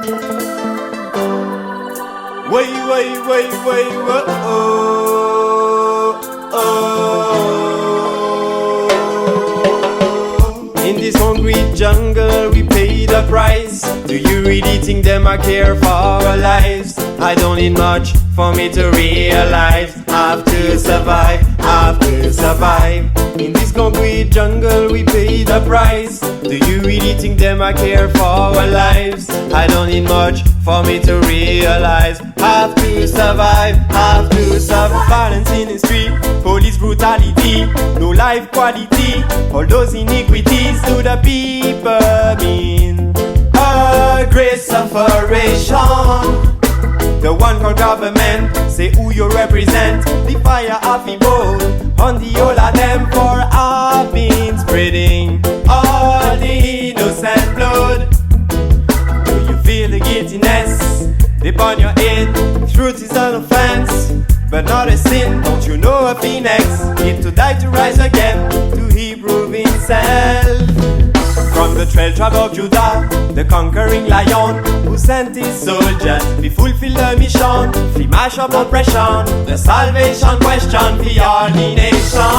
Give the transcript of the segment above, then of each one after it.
In this concrete jungle we pay the price. Do you really think them I care for our lives? I don't need much for me to realize. Have to survive, have to survive. In this concrete jungle we pay the price. Do you really think them I care for our lives? I don't need much for me to realize. Have to survive, have to survive. Violence in the street, police brutality, no life quality. All those iniquities to the people mean a great separation. The one called government, say who you represent. The fire of the boat on the whole of them, for I've been spreading all the innocent blood. Do you feel the guiltiness deep on your head? Truth is an offense, but not a sin. Don't you know a phoenix need to die to rise again, to he prove himself? From the 12 tribe of Judah, the conquering lion, who sent his soldiers to fulfill the mission, to mash up oppression, the salvation question for all the nation.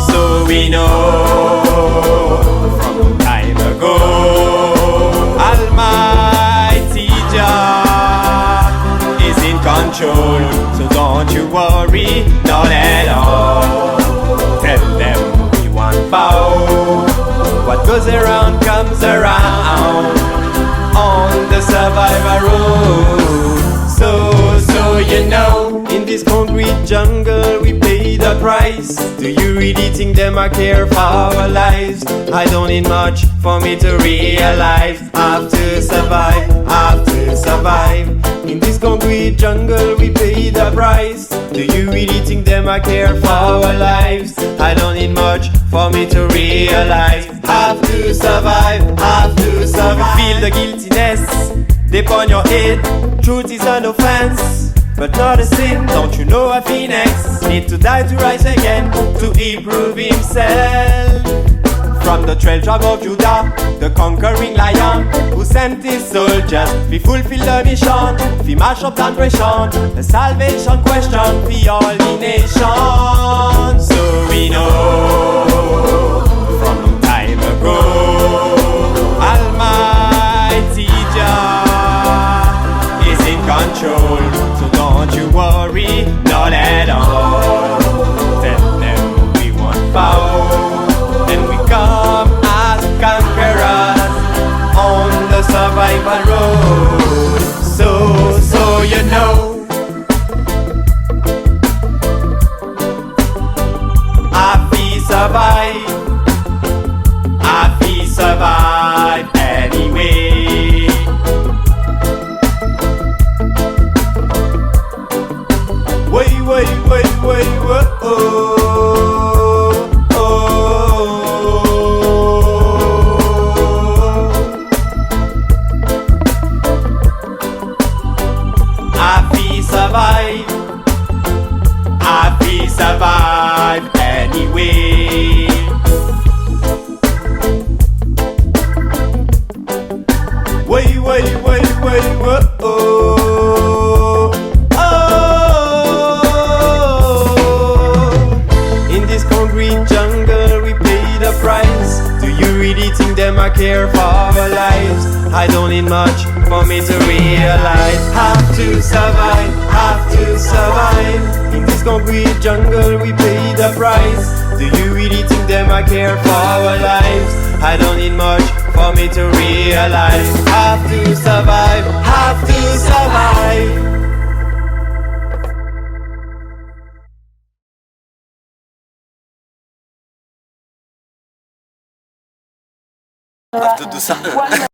So we know from time ago, Almighty Jah is in control. So don't you worry, not at all. Tell them we want power. What goes around comes around on the survivor road. So you know, in this concrete jungle we pay the price. Do you really think them I care for our lives? I don't need much for me to realize. Have to survive, have to survive. In this concrete jungle we pay the price. Do you really think them I care for our lives? I don't need much for me to realize. Have to survive, have to survive. Feel the guiltiness deep on your head. Truth is an offense, but not a sin. Don't you know a phoenix need to die to rise again, to improve himself? From the 12 tribe of Judah, the conquering lion, who sent his soldiers to fulfill the mission, to mash up the oppression, the salvation question for all the nation. So we know from time ago, Almighty Jah is in control. So don't you worry, not at all. Tell them we want power. Then we come as conquerors on the survival road. So you know, I feel survive, I feel survive anyway. Wait, oh. I feel survive anyway. Wait, oh. In this concrete jungle we pay the price. Do you really think them I care for our lives? I don't need much for me to realize. Have to survive, have to survive. In this concrete jungle we pay the price. Do you really think them I care for our lives? I don't need much for me to realize. Have to survive, have to survive. Have to do something.